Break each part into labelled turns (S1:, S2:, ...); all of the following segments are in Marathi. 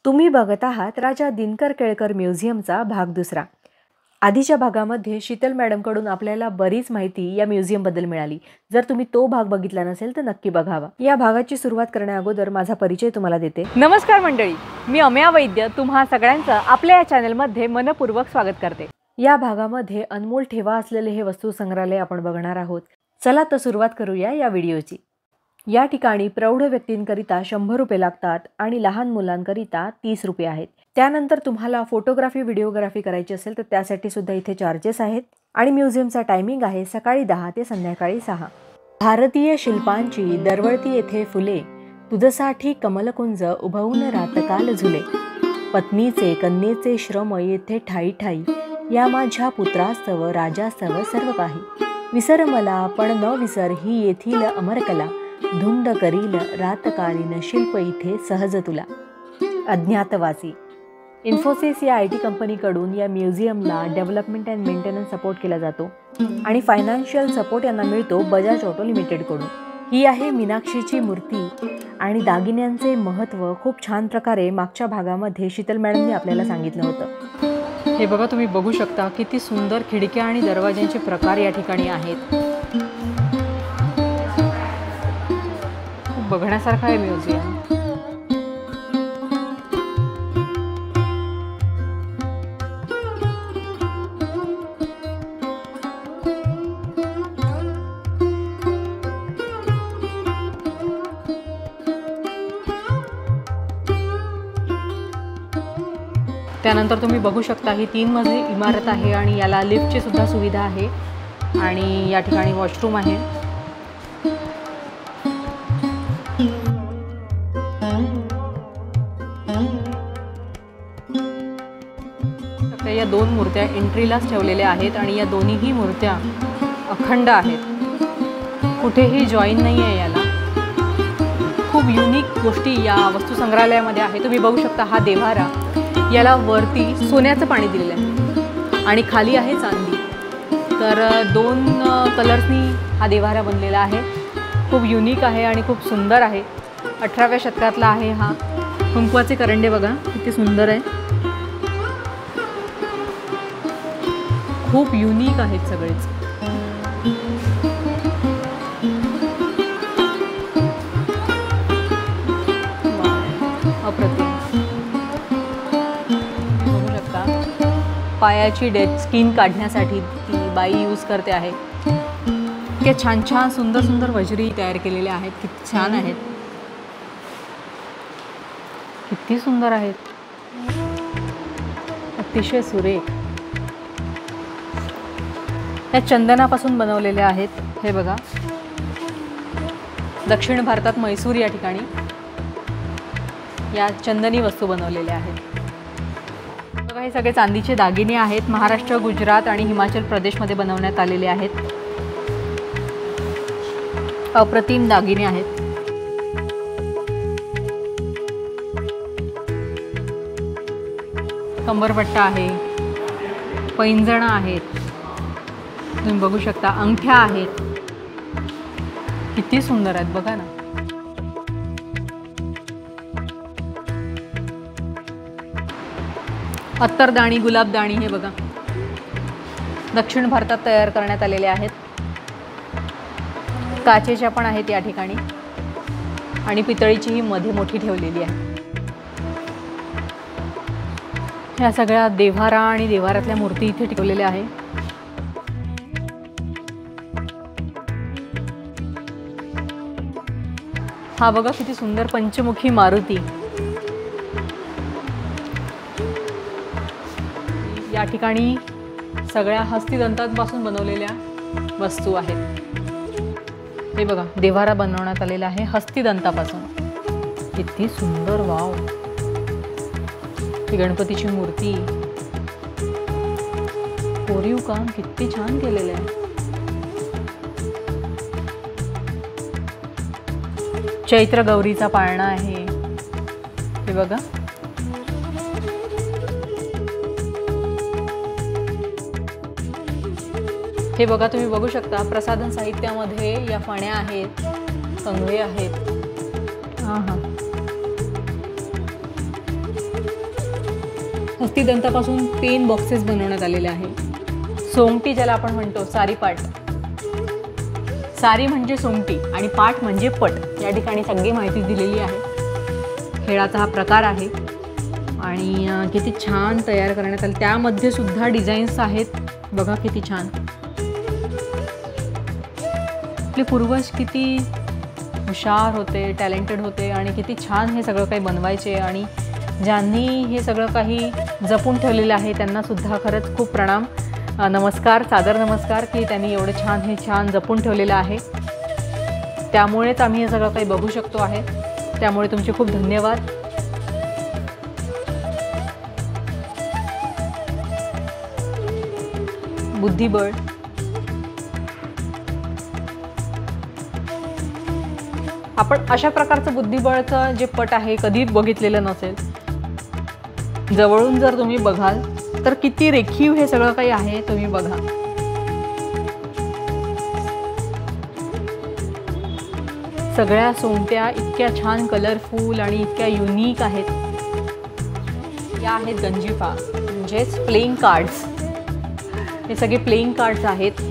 S1: तुम्ही बघत आहात राजा दिनकर केळकर म्युझियमचा भाग दुसरा। आधीच्या भागामध्ये शीतल मॅडमकडून आपल्याला बरीच माहिती या म्युझियमबद्दल मिळाली। जर तुम्ही तो भाग बघितला नसेल तर नक्की बघावा। या भागाची सुरुवात करण्याअगोदर माझा परिचय तुम्हाला देते।
S2: नमस्कार मंडळी, मी अमया वैद्य तुम्हा सगळ्यांचं आपल्या या चॅनलमध्ये मनपूर्वक स्वागत करते।
S1: या भागामध्ये अनमोल ठेवा असलेले हे वस्तू संग्रहालय आपण बघणार आहोत। चला तर सुरुवात करूया या व्हिडिओची। या ठिकाणी प्रौढ व्यक्तींकरिता 100 रुपये लागतात आणि लहान मुलांकरिता 30 रुपये आहेत। त्यानंतर तुम्हाला फोटोग्राफी व्हिडिओग्राफी करायची असेल तर त्यासाठी सुद्धा इथे चार्जेस आहेत आणि म्युझियमचा टायमिंग आहे सकाळी 10 ते संध्याकाळी 6। भारतीय शिल्पांची दरवळती येथे फुले, तुझसाठी कमलकुंज उभवून रातकाल झुले। पत्नीचे कन्येचे श्रम येथे ठाई ठाई, या माझ्या पुत्रास्तव राजास्तव सर्व काही। विसर मला पण न विसर ही येथील अमरकला, धुंद करील रातकालीन शिल्प इथे सहज तुला। अज्ञातवासी। इन्फोसिस या IT कंपनीकडून या म्युझियमला डेव्हलपमेंट अँड मेंटेनन्स सपोर्ट केला जातो आणि फायनान्शियल सपोर्ट यांना मिळतो बजाज ऑटो लिमिटेडकडून। ही आहे मीनाक्षीची मूर्ती आणि दागिन्यांचे महत्त्व खूप छान प्रकारे मागच्या भागामध्ये शीतल मॅडमने आपल्याला सांगितलं होतं।
S2: हे बघा, तुम्ही बघू शकता किती सुंदर खिडक्या आणि दरवाज्यांचे प्रकार या ठिकाणी आहेत। खूप बघण्यासारखं आहे म्युझियम। त्यानंतर तुम्ही बघू शकता ही 3 मजली इमारत आहे आणि याला लिफ्टची सुद्धा सुविधा आहे आणि या ठिकाणी वॉशरूम आहे। या 2 मूर्त्या एंट्रीलाच ठेवलेल्या आहेत आणि या दोन्हीही मूर्त्या अखंड आहेत, कुठेही जॉईन नाही आहे याला। खूप युनिक गोष्टी या वस्तू संग्रहालयामध्ये आहे। तुम्ही बघू शकता हा देव्हारा, याला वरती सोन्याचं पाणी दिलेलं आहे आणि खाली आहे चांदी। तर 2 कलर्सनी हा देव्हारा बनलेला आहे। खूप युनिक आहे आणि खूप सुंदर आहे। 18व्या शतकातला आहे हा। कुंकवाचे करंडे बघा किती सुंदर आहे, खूप युनिक आहेत सगळेच। अप्रतिम। बघू शकता पायाची डेड स्किन काढण्यासाठी ती बाई यूज करते आहे। इतके छान छान सुंदर सुंदर वजरी तयार केलेले आहेत, किती छान आहेत, किती सुंदर आहेत, अतिशय सुरेख। त्या चंदनापासून बनवलेल्या आहेत। हे बघा, दक्षिण भारतात म्हैसूर या ठिकाणी या चंदनी वस्तू बनवलेल्या आहेत। बघा, हे सगळे चांदीचे दागिने आहेत। महाराष्ट्र, गुजरात आणि हिमाचल प्रदेशमध्ये बनवण्यात आलेले आहेत। अप्रतिम दागिने आहेत। कंबरपट्टा आहे, पैंजणं आहेत, तुम्ही बघू शकता अंगठ्या आहेत, किती सुंदर आहेत बघा ना। अत्तरदाणी, गुलाबदाणी हे बघा दक्षिण भारतात तयार करण्यात आलेले आहेत। काचेच्या पण आहेत या ठिकाणी आणि पितळीची ही मध्ये मोठी ठेवलेली आहे। ह्या सगळ्या देव्हारा आणि देव्हारातल्या मूर्ती इथे ठेवलेल्या आहे। हा बघा किती सुंदर पंचमुखी मारुती। या ठिकाणी सगळ्या हस्तिदंतांपासून बनवलेल्या वस्तू आहेत। हे बघा, देव्हारा बनवण्यात आलेला आहे हस्तिदंतापासून, किती सुंदर। वाव, ही गणपतीची मूर्ती, कोरीव काम किती छान केलेले आहे। चैत्र गौरीचा पाळणा आहे, हे बघा। हे बघा, तुम्ही बघू शकता प्रसाधन साहित्यामध्ये या फण्या आहेत, कंगवे आहेत। हस्तिदंतापासून पेन बॉक्सेस बनवण्यात आलेले आहे. सोंगटी ज्याला आपण म्हणतो, सारीपाट. सारी म्हणजे सोंगटी आणि पाट म्हणजे पट. या ठिकाणी सगळी माहिती दिलेली आहे. खेळाचा हा प्रकार आहे आणि किती छान तयार करण्यात आलं. त्यामध्ये सुद्धा डिझाईन्स आहेत, बघा किती छान. आपले पूर्वज किती हुशार होते, टॅलेंटेड होते आणि किती छान हे सगळं काही बनवायचे. आणि ज्यांनी हे सगळं काही जपून ठेवलेलं आहे त्यांनासुद्धा खरंच खूप प्रणाम, नमस्कार, सादर नमस्कार की त्यांनी एवढं छान जपून ठेवलेलं आहे. त्यामुळेच आम्ही हे सगळं काही बघू शकतो आहे. त्यामुळे तुमचे खूप धन्यवाद. बुद्धिबळ, आपण अशा प्रकारचं बुद्धिबळाचं जे पट आहे कधी बघितलेलं नसेल. जवळून जर तुम्ही बघाल तर किती रेखीव हे सगळं काही आहे, तुम्ही बघा. सगळ्या सोंगट्या इतक्या छान कलरफुल आणि इतक्या युनिक आहेत. या आहेत गंजिफा, म्हणजेच प्लेइंग कार्ड्स. हे सगळे प्लेइंग कार्ड्स आहेत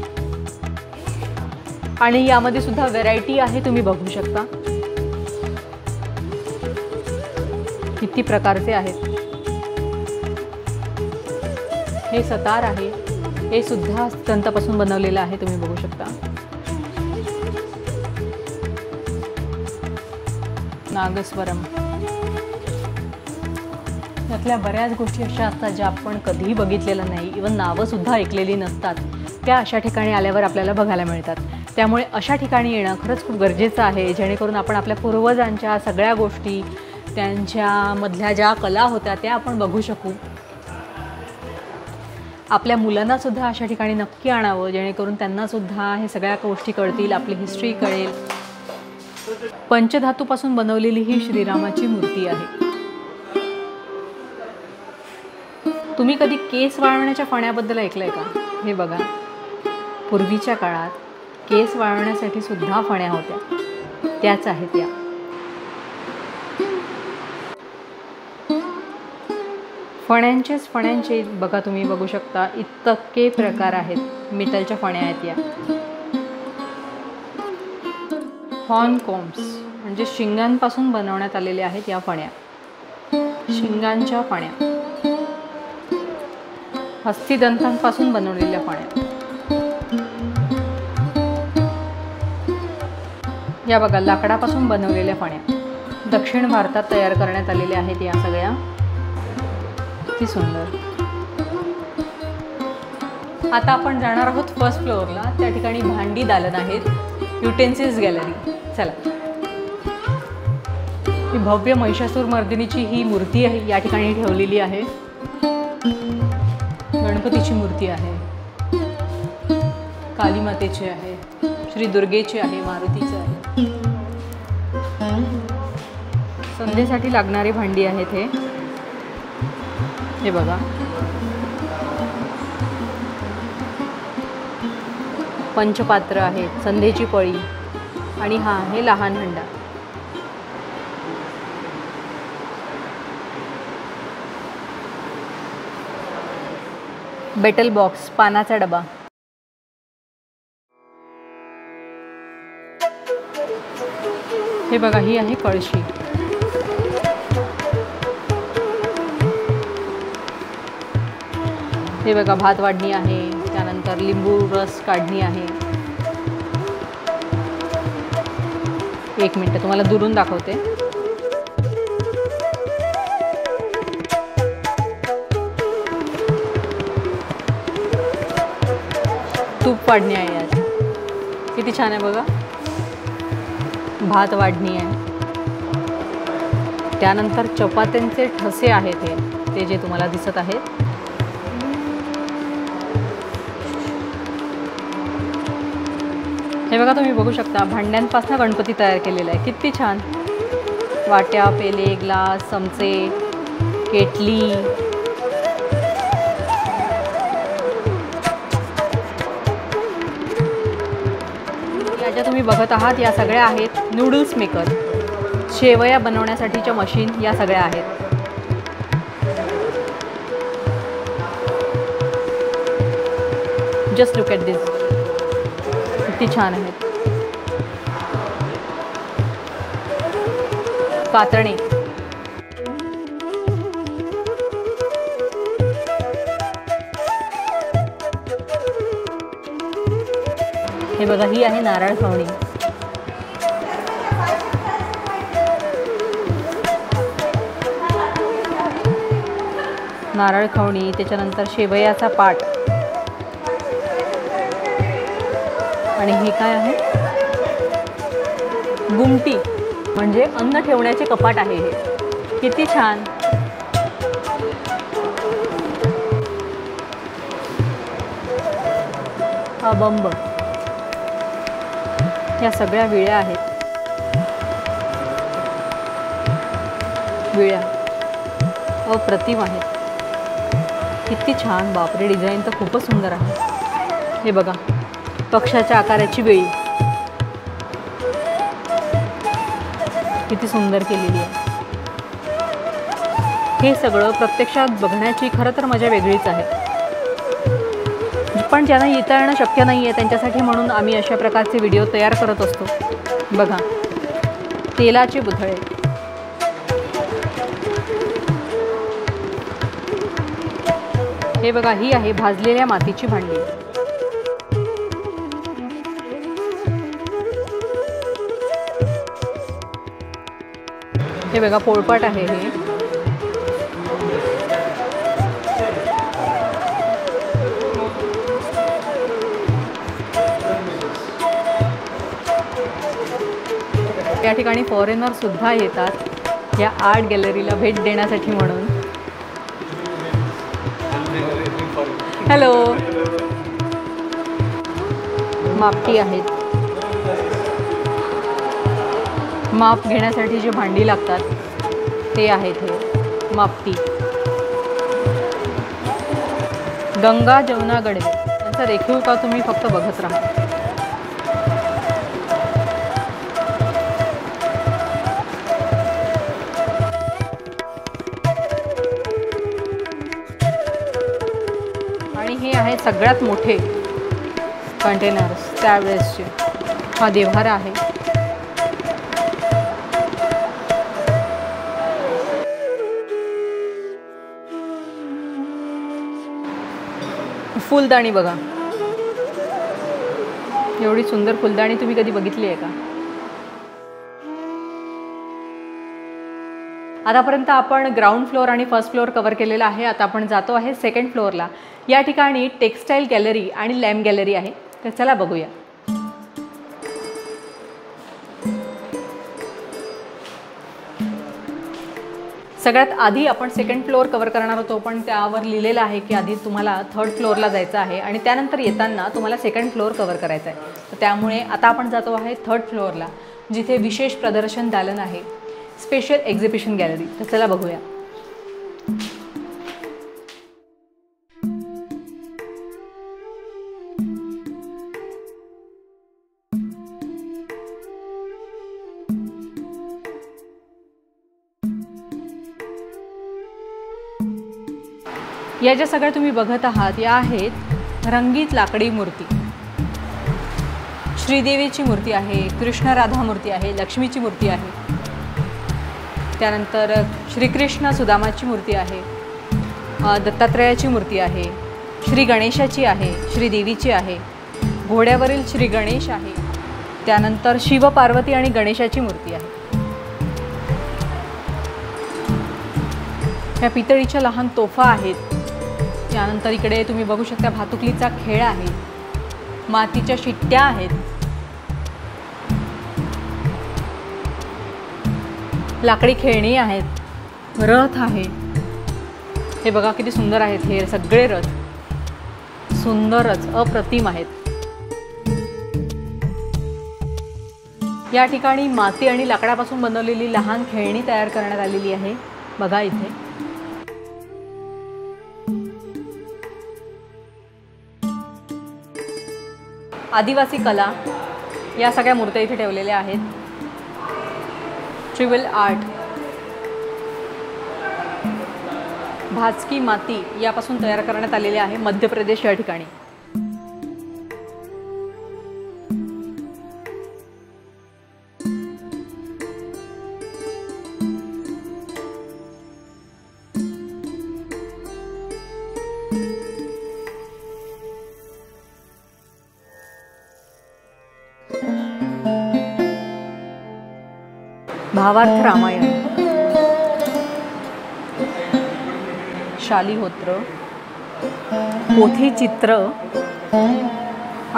S2: आणि यामध्ये सुद्धा व्हरायटी आहे, तुम्ही बघू शकता किती प्रकारचे आहेत. हे सतार आहे, हे सुद्धा तंतापासून बनवलेलं आहे, तुम्ही बघू शकता. नागस्वरम. त्यातल्या बऱ्याच गोष्टी अशा असतात ज्या आपण कधीही बघितलेलं नाही, इव्हन नावंसुद्धा ऐकलेली नसतात, त्या अशा ठिकाणी आल्यावर आपल्याला बघायला मिळतात. त्यामुळे अशा ठिकाणी येणं खरंच खूप गरजेचं आहे, जेणेकरून आपण आपल्या पूर्वजांच्या सगळ्या गोष्टी, त्यांच्यामधल्या ज्या कला होत्या त्या आपण बघू शकू. आपल्या मुलांनासुद्धा अशा ठिकाणी नक्की आणावं, जेणेकरून त्यांनासुद्धा हे सगळ्या गोष्टी कळतील, आपली हिस्ट्री कळेल. पंचधातूपासून बनवलेली ही श्रीरामाची मूर्ती आहे. तुम्ही कधी केस वाळवण्याच्या फण्याबद्दल ऐकलंय का? हे बघा, पूर्वीच्या काळात केस वाळवण्यासाठी सुद्धा फण्या होत्या, त्याच आहेत या. फण्यांचे बघा, तुम्ही बघू शकता इतके प्रकार आहेत. मेटलच्या फण्या आहेत या. हॉर्न कॉम्ब्स म्हणजे शिंगांपासून बनवण्यात आलेले आहेत या फण्या, शिंगांच्या फण्या. हस्तिदंतांपासून बनवलेल्या फण्या. या बघा, लाकडापासून बनवलेल्या फण्या दक्षिण भारतात तयार करण्यात आलेल्या आहेत या सगळ्या. किती सुंदर. आता आपण जाणार आहोत फर्स्ट फ्लोअरला. त्या ठिकाणी भांडी दालन आहेत, युटेन्सिल्स गॅलरी. चला. ही भव्य महिषासूर मर्दिनीची ही मूर्ती आहे, या ठिकाणी ठेवलेली आहे. गणपतीची मूर्ती आहे, काली मातेची आहे, श्री दुर्गेची आहे, मारुतीची आहे. संध्येसाठी लागणारी भांडी आहेत हे बघा. पंचपात्र आहेत, संध्येची पळी आणि हा आहे लहान हंडा. बेटल बॉक्स, पानाचा डबा. हे बघा, ही आहे कळशी. हे बघा, भात वाढणी आहे, त्यानंतर लिंबू रस काढणी आहे. एक मिनिट, तुम्हाला दुरून दाखवते. तूप वाढणी आहे यात. किती छान आहे बघा. भात वाढणी आहे. त्यानंतर चपात्यांचे ठसे आहेत ते जे तुम्हाला दिसत आहेत. हे बघा, तुम्ही बघू शकता भांड्यांपासून गणपती तयार केलेला आहे. किती छान. वाट्या, पेले, ग्लास, चमचे, केटली. या ज्या तुम्ही बघत आहात या सगळ्या आहेत नूडल्स मेकर. शेवया बनवण्यासाठीच्या मशीन या सगळ्या आहेत. जस्ट लुक ॲट दिस, किती छान आहेत. कातणे, हे बघा, ही आहे नारळ खवणी. नारळ खवणी, त्याच्यानंतर शेवयाचा पाट, आणि हे काय आहे, गुमटी, म्हणजे अन्न ठेवण्याचे कपाट आहे हे. किती छान. हा बंब, या सगळ्या विळ्या आहेत. विळ्या अप्रतिम आहेत. किती छान. बापरे, डिझाईन तर खूपच सुंदर आहे. हे बघा, पक्षाच्या आकाराची वेळी किती सुंदर केलेली आहे. हे सगळं प्रत्यक्षात बघण्याची खरं तर मजा वेगळीच आहे. पण ज्यांना येता येणं शक्य नाही आहे त्यांच्यासाठी म्हणून आम्ही अशा प्रकारचे व्हिडिओ तयार करत असतो. बघा, तेलाचे बुधळे, हे बघा, ही आहे भाजलेल्या मातीची भांडी. हे बघा, पोळपाट आहे हे. या ठिकाणी फॉरेनर सुद्धा येतात या आर्ट गॅलरीला भेट देण्यासाठी म्हणून. हॅलो. मापटी आहेत. माप घेण्यासाठी जे भांडी लागतात ते आहेत हे मापटी. गंगा जमुना गडवे यांचा रेखीव का तुम्ही फक्त बघत राहा. आणि हे आहे सगळ्यात मोठे कंटेनर्स त्यावेळेसचे. हा देव्हारा आहे. फुलदाणी बघा, एवढी सुंदर फुलदाणी तुम्ही कधी बघितली आहे का? आतापर्यंत आपण ग्राउंड फ्लोअर आणि फर्स्ट फ्लोअर कव्हर केलेला आहे. आता आपण जातो आहे सेकंड फ्लोअरला. या ठिकाणी टेक्स्टाईल गॅलरी आणि लॅम्प गॅलरी आहे. तर चला बघूया. सगळ्यात आधी आपण सेकंड फ्लोअर कव्हर करणार होतो, पण त्यावर लिहिलेलं आहे की आधी तुम्हाला थर्ड फ्लोअरला जायचं आहे आणि त्यानंतर येताना तुम्हाला सेकंड फ्लोअर कव्हर करायचं आहे. तर त्यामुळे आता आपण जातो आहे थर्ड फ्लोअरला, जिथे विशेष प्रदर्शन दालन आहे, स्पेशल एक्झिबिशन गॅलरी. तर चला बघूया. या ज्या सगळ्या तुम्ही बघत आहात या आहेत रंगीत लाकडी मूर्ती. श्रीदेवीची मूर्ती आहे, कृष्ण राधा मूर्ती आहे, लक्ष्मीची मूर्ती आहे, त्यानंतर श्रीकृष्ण सुदामाची मूर्ती आहे, दत्तात्रयाची मूर्ती आहे, श्री गणेशाची आहे, श्रीदेवीची आहे, घोड्यावरील श्री गणेश आहे, त्यानंतर शिव पार्वती आणि गणेशाची मूर्ती आहे. ह्या पितळीच्या लहान तोफा आहेत. त्यानंतर इकडे तुम्ही बघू शकता भातुकलीचा खेळ आहे, मातीच्या शिट्ट्या आहेत, लाकडी खेळणी आहेत, रथ आहे. हे बघा किती सुंदर आहेत. हे सगळे रथ सुंदरच अप्रतिम आहेत. या ठिकाणी माती आणि लाकडापासून बनवलेली लहान खेळणी तयार करण्यात आलेली आहे. बघा इथे आदिवासी कला या सगळ्या मूर्त्या इथे ठेवलेल्या आहेत. ट्रिबल आर्ट, भाजकी माती यापासून तयार करण्यात आलेले आहे मध्य प्रदेश या ठिकाणी. भावार्थ रामायण, शालिहोत्र, पोथी चित्र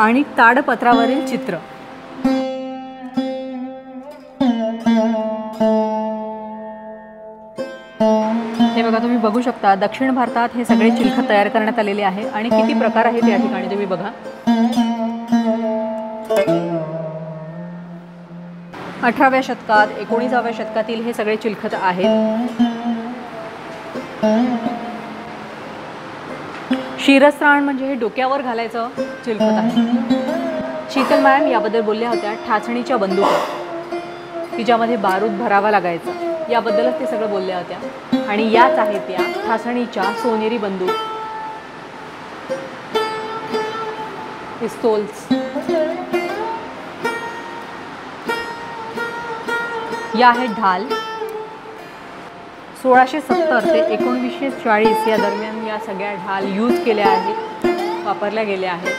S2: आणि ताडपत्रावरील चित्र. हे बघा, तुम्ही बघू शकता दक्षिण भारतात हे सगळे चिलखत तयार करण्यात आलेले आहे आणि किती प्रकार आहेत या ठिकाणी तुम्ही बघा. 18व्या शतकात 19व्या शतकातील हे सगळे चिलखत आहेत. शिरस्त्राण म्हणजे हे डोक्यावर घालायचं चिलखत आहे. शीतल मॅम याबद्दल बोलल्या होत्या, ठाचणीच्या बंदुका की ज्यामध्ये बारूद भरावा लागायचा, याबद्दलच ते सगळं बोलल्या होत्या. आणि याच आहेत त्या ठाचणीच्या सोनेरी बंदूक, पिस्तोल्स. या आहेत ढाल. 1670 ते 1940 या दरम्यान या सगळ्या ढाल यूज केल्या आहेत, वापरल्या गेल्या आहेत.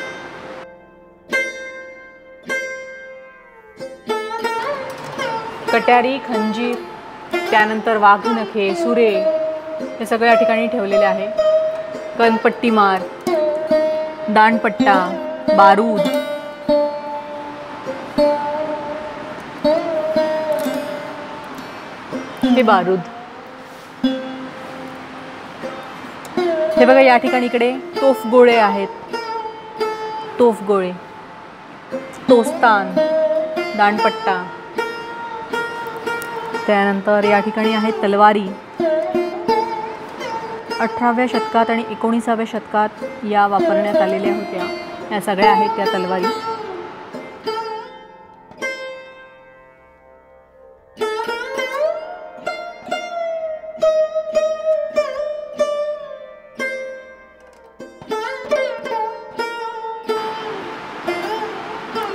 S2: कट्यारी, खंजीर, त्यानंतर वाघनखे, सुरे हे सगळ्या ठिकाणी ठेवलेले आहे. कनपट्टी मार, दांडपट्टा, बारूद, हे बारूद. हे बघा, या ठिकाणी इकडे तोफगोळे आहेत, तोफगोळे, तोस्तान, दांडपट्टा. त्यानंतर या ठिकाणी आहेत तलवारी. 18व्या शतकात आणि 19व्या शतकात या वापरण्यात आलेल्या होत्या. या सगळ्या आहेत त्या तलवारी.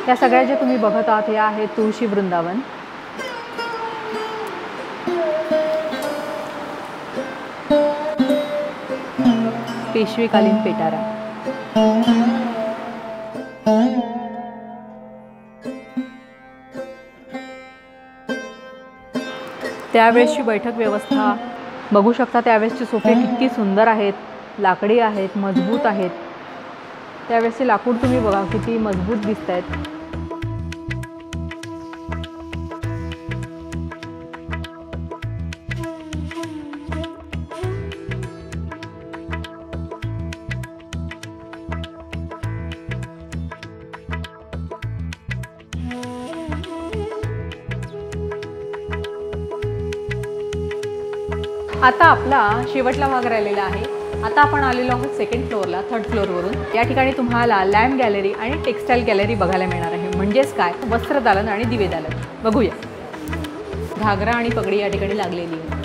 S2: या सगळ्या ज्या तुम्ही बघत आहात या आहेत तुळशी वृंदावन. पेशवेकालीन पेटारा. त्यावेळेसची बैठक व्यवस्था बघू शकता. त्यावेळेसचे सोफे किती सुंदर आहेत, लाकडी आहेत, मजबूत आहेत. त्यावेळेसचे लाकूड तुम्ही बघा किती मजबूत दिसत आहेत. आता आपला शेवटला भाग राहिलेला आहे. आता आपण आलेलो आहोत सेकंड फ्लोअरला, थर्ड फ्लोअरवरून. या ठिकाणी तुम्हाला लॅम्प गॅलरी आणि टेक्स्टाईल गॅलरी बघायला मिळणार आहे. म्हणजेच काय, वस्त्रदालन आणि दिवेदालन. बघूया. घागरा आणि पगडी या ठिकाणी लागलेली आहे.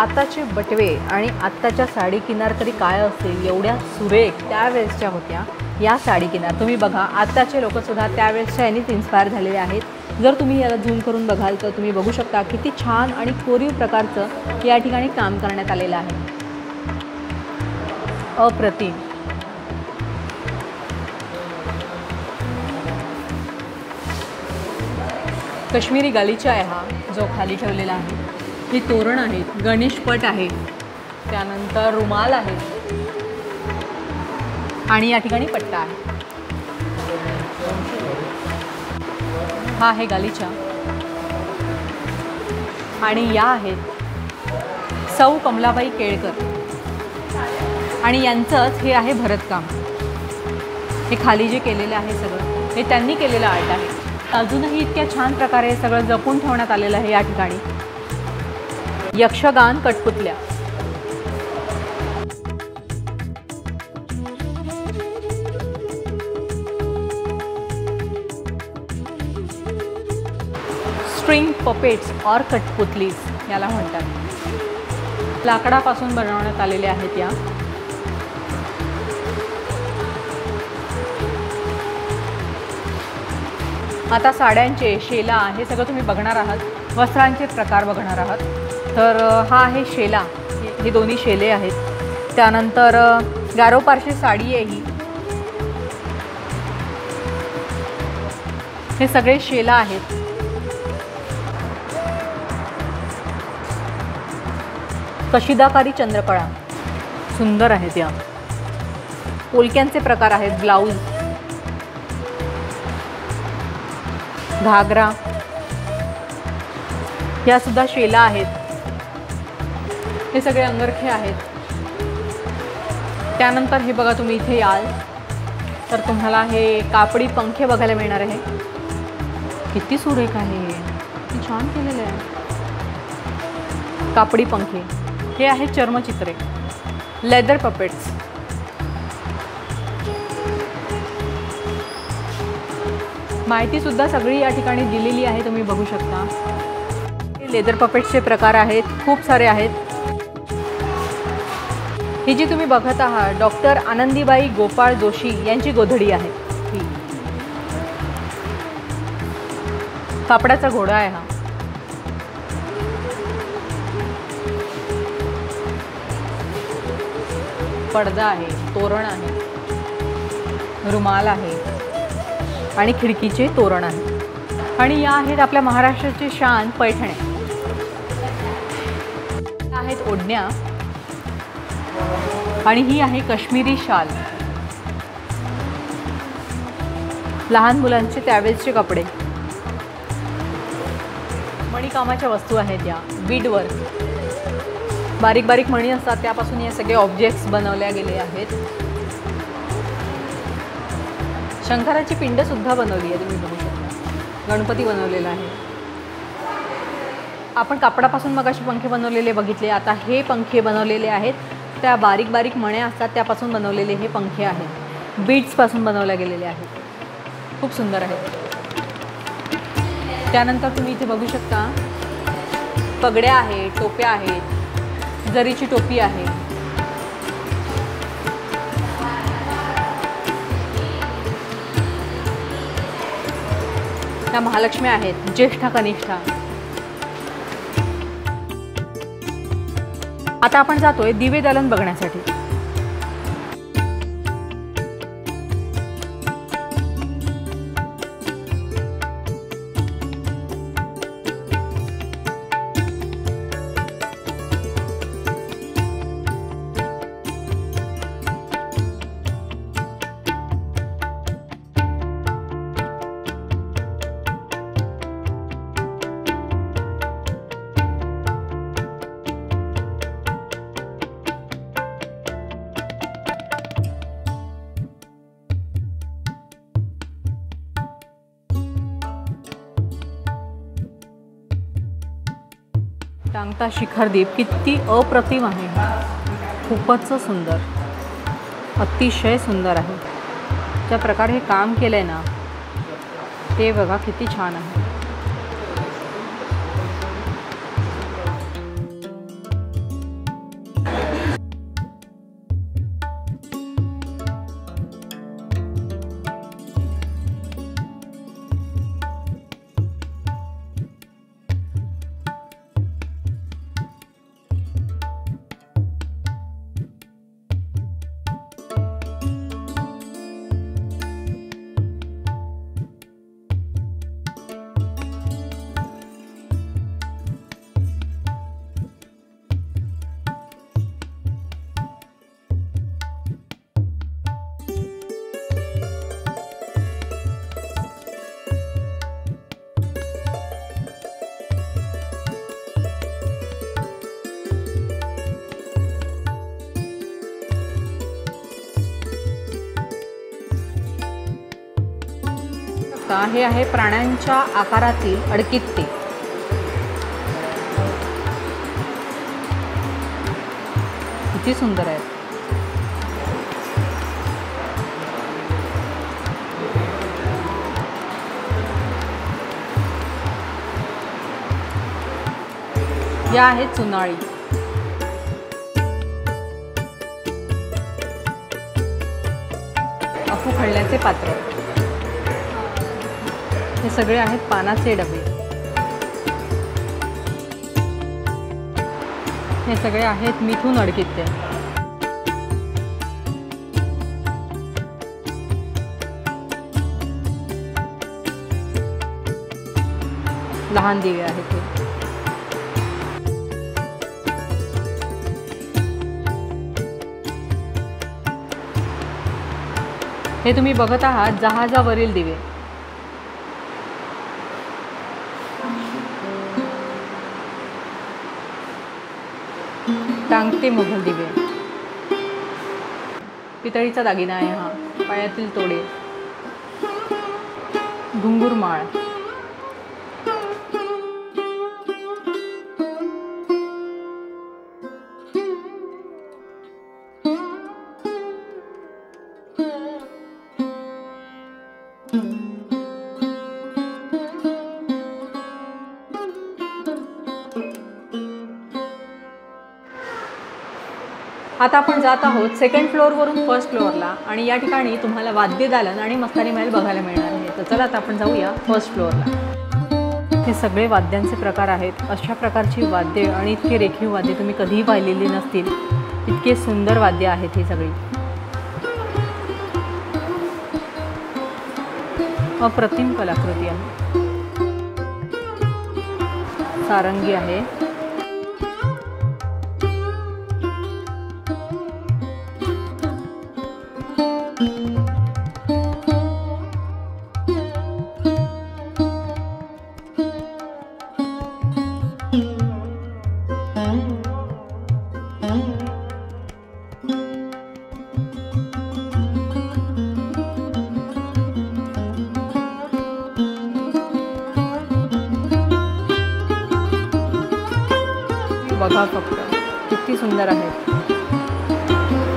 S2: आताचे बटवे आणि आत्ताच्या साडी किनार तरी काय असतील, एवढ्या सुरेख त्यावेळेसच्या होत्या या साडी किनार. तुम्ही बघा, आत्ताचे लोकंसुद्धा त्यावेळेसच्या यांनीच इन्स्पायर झालेले आहेत. जर तुम्ही याला झूम करून बघाल तर तुम्ही बघू शकता किती छान आणि कोरीव प्रकारचं या ठिकाणी काम करण्यात आलेलं आहे. अप्रतिम. काश्मीरी गालीचा आहे हा जो खाली ठेवलेला आहे. हे तोरण आहेत, गणेशपट आहे, त्यानंतर रुमाल आहे आणि या ठिकाणी पट्टा आहे. हा आहे गालीचा आणि या आहेत सौ कमलाबाई केळकर आणि यांचंच हे आहे भरतकाम. हे खाली जे केलेलं आहे सगळं हे त्यांनी केलेलं आर्ट आहे. अजूनही इतक्या छान प्रकारे सगळं जपून ठेवण्यात आलेलं आहे या ठिकाणी. यक्षगान कठपुतल्या. स्ट्रिंग पपेट्स और कठपुतलीज याला म्हणतात. लाकडापासून बनवण्यात आलेले आहेत या. आता साड्यांचे, शेला हे सगळं तुम्ही बघणार आहात. वस्त्रांचे प्रकार बघणार आहात. तर हा आहे शेला, हे दोन्ही शेले आहेत. त्यानंतर गारोपारची साडी आहे ही. हे सगळे शेला आहेत. कशिदाकारी चंद्रकळा सुंदर आहेत या. पोलक्यांचे प्रकार आहेत. ब्लाऊज, घागरा, या सुद्धा शेला आहेत. हे सगळे अंगरखे आहेत. त्यानंतर हे बघा, तुम्ही इथे याल तर तुम्हाला हे कापडी पंखे बघायला मिळणार आहे. किती सुरेख आहे, किती छान केलेलं आहे. कापडी पंखे. हे आहे चर्मचित्रे, लेदर पपेट्स. माहितीसुद्धा सगळी या ठिकाणी दिलेली आहे, तुम्ही बघू शकता. हे लेदर पपेट्सचे प्रकार आहेत, खूप सारे आहेत. ही जी तुम्ही बघत आहात डॉक्टर आनंदीबाई गोपाळ जोशी यांची गोधडी आहे. ही कापडाचा घोडा आहे. हा पडदा आहे, तोरण आहे, रुमाल आहे आणि खिडकीचे तोरण आहे. आणि या आहेत आपल्या महाराष्ट्राचे शान पैठणे. आहेत ओढण्या आणि ही आहे काश्मीरी शाल. लहान मुलांचे त्यावेळेसचे कपडे. मणिकामाच्या वस्तू आहेत या. बीडवर बारीक बारीक मणी असतात, त्यापासून हे सगळे ऑब्जेक्ट्स बनवल्या गेले आहेत. शंकराची पिंडसुद्धा बनवली आहे, तुम्ही बघू शकता. गणपती बनवलेला आहे. आपण कापडापासून मगाशी पंखे बनवलेले बघितले. आता हे पंखे बनवलेले आहेत, त्या बारीक बारीक मण्या असतात त्यापासून बनवलेले हे पंखे आहेत. बीड्सपासून बनवले गेलेले आहेत. खूप सुंदर आहेत. त्यानंतर तुम्ही इथे बघू शकता पगड्या आहेत, टोप्या आहेत, जरीची टोपी आहे. त्या महालक्ष्मी आहेत, ज्येष्ठा कनिष्ठा. आता आपण जातोय दिवे दालन बघण्यासाठी. टांगता शिखरदीप किती अप्रतिम आहे. खूपच सुंदर, अतिशय सुंदर आहे. ज्या प्रकारे हे काम केलं आहे ना, ते बघा किती छान आहे. हे आहे प्राण्यांच्या आकारातील अडकित्ते. किती सुंदर आहे. या आहेत चुनाळी. अफू खळण्याचे पात्र. हे सगळे आहेत पानाचे डबे. हे सगळे आहेत मिथून अडकित्ते. लहान दिवे आहेत. हे तुम्ही बघत आहात जहाजावरील दिवे. टांगते मुघल दिवे. पितळीचा दागिना आहे हा. पायातील तोडे. घुंगूर माळ. आता आपण जात आहोत सेकंड फ्लोअरवरून फर्स्ट फ्लोअरला आणि या ठिकाणी तुम्हाला वाद्य दालन आणि मस्तानी महल बघायला मिळणार आहे. तर चला आता आपण जाऊया फर्स्ट फ्लोअरला. हे सगळे वाद्यांचे प्रकार आहेत. अशा प्रकारची वाद्ये आणि इतके रेखीव वाद्ये तुम्ही कधीही पाहिलेली नसतील. इतके सुंदर वाद्य आहेत ही सगळी. अप्रतिम कलाकृती आहे. सारंगी आहे. बघा फक्त किती सुंदर आहेत.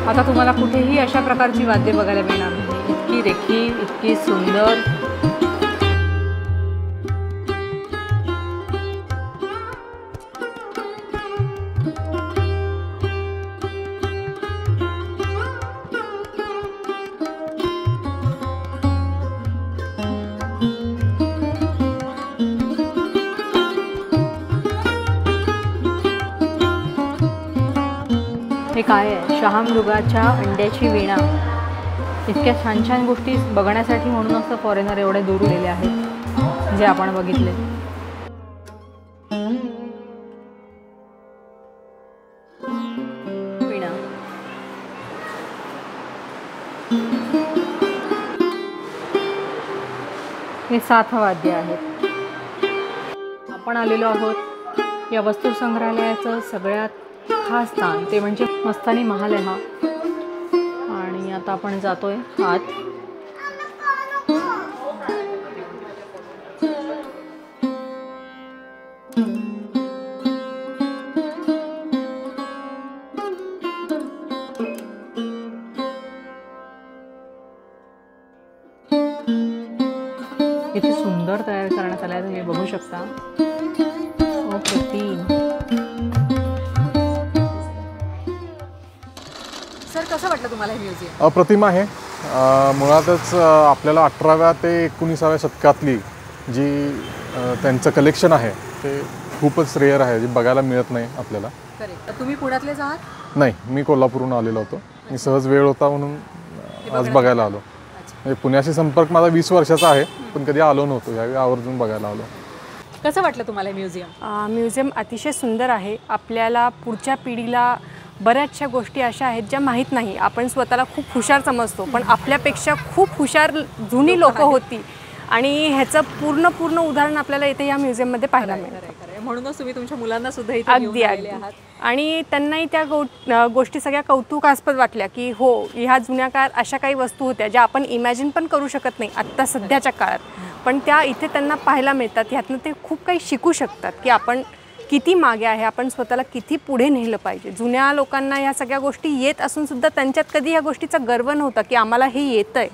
S2: आता तुम्हाला कुठेही अशा प्रकारची वाद्ये बघायला मिळणार नाही. इतकी रेखीव, इतकी सुंदर. हे काय आहे? शहामृगाच्या अंड्याची वीणा. इतक्या छान छान गोष्टी बघण्यासाठी म्हणून असं फॉरेनर एवढे दूर आलेले आहेत जे आपण बघितले. वीणा. हे 7 वाद्य आहेत. आपण आलेलो आहोत या वस्तू संग्रहालयाचं सगळ्यात खास स्थान, ते म्हणजे मस्तानी महाल आहे हा. आणि आता आपण जातोय आत. किती सुंदर तयार करण्यात आलं आहे तुम्ही बघू शकता. सर, कसं वाटलं तुम्हाला हे म्युझियम?
S3: अप्रतिम आहे. मुळातच आपल्याला 18व्या ते 19व्या शतकातली जी त्यांचं कलेक्शन आहे ते खूपच रेअर आहे, जी बघायला मिळत नाही आपल्याला.
S2: तुम्ही पुण्यातलेच आहात?
S3: नाही, मी कोल्हापूरहून आलेलो होतो. मी सहज वेळ होता म्हणून आज बघायला आलो. म्हणजे पुण्याशी संपर्क माझा 20 वर्षाचा आहे, पण कधी आलो नव्हतो. यावेळी आवर्जून बघायला आलो.
S2: कसं वाटलं तुम्हाला हे म्युझियम?
S4: म्युझियम अतिशय सुंदर आहे. आपल्याला पुढच्या पिढीला बऱ्याचशा गोष्टी अशा आहेत ज्या माहीत नाही. आपण स्वतःला खूप हुशार समजतो, पण आपल्यापेक्षा खूप हुशार जुनी लोकं होती आणि ह्याचं पूर्ण उदाहरण आपल्याला इथे या म्युझियममध्ये पाहायला मिळतं.
S2: म्हणूनच तुम्ही तुमच्या मुलांना सुद्धा इथे
S4: अगदी आहात. आणि त्यांनाही त्या गोष्टी सगळ्या कौतुकास्पद वाटल्या की हो, ह्या जुन्या काळात अशा काही वस्तू होत्या ज्या आपण इमॅजिन पण करू शकत नाही आत्ता सध्याच्या काळात, पण त्या इथे त्यांना पाहायला मिळतात. ह्यातनं ते खूप काही शिकू शकतात की आपण किती मागे आहे, आपण स्वतःला किती पुढे नेलं पाहिजे. जुन्या लोकांना ह्या सगळ्या गोष्टी येत असून सुद्धा त्यांच्यात कधी ह्या गोष्टीचा गर्व नव्हता की आम्हाला हे येतंय.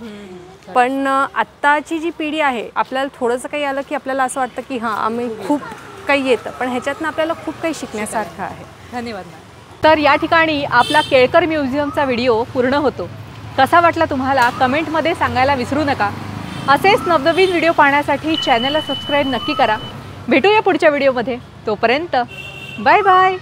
S4: पण आत्ताची जी पिढी आहे, आपल्याला थोडंसं काही आलं की आपल्याला असं वाटतं की हां, आम्ही खूप काही येतं, पण ह्याच्यातनं आपल्याला खूप काही शिकण्यासारखं आहे.
S2: धन्यवाद. तर या ठिकाणी आपला केळकर म्युझियमचा व्हिडिओ पूर्ण होतो. कसा वाटला तुम्हाला कमेंटमध्ये सांगायला विसरू नका. असेच नवनवीन व्हिडिओ पाहण्यासाठी चॅनलला सबस्क्राईब नक्की करा. भेटूया पुढच्या व्हिडिओमध्ये. तोपर्यंत बाय बाय.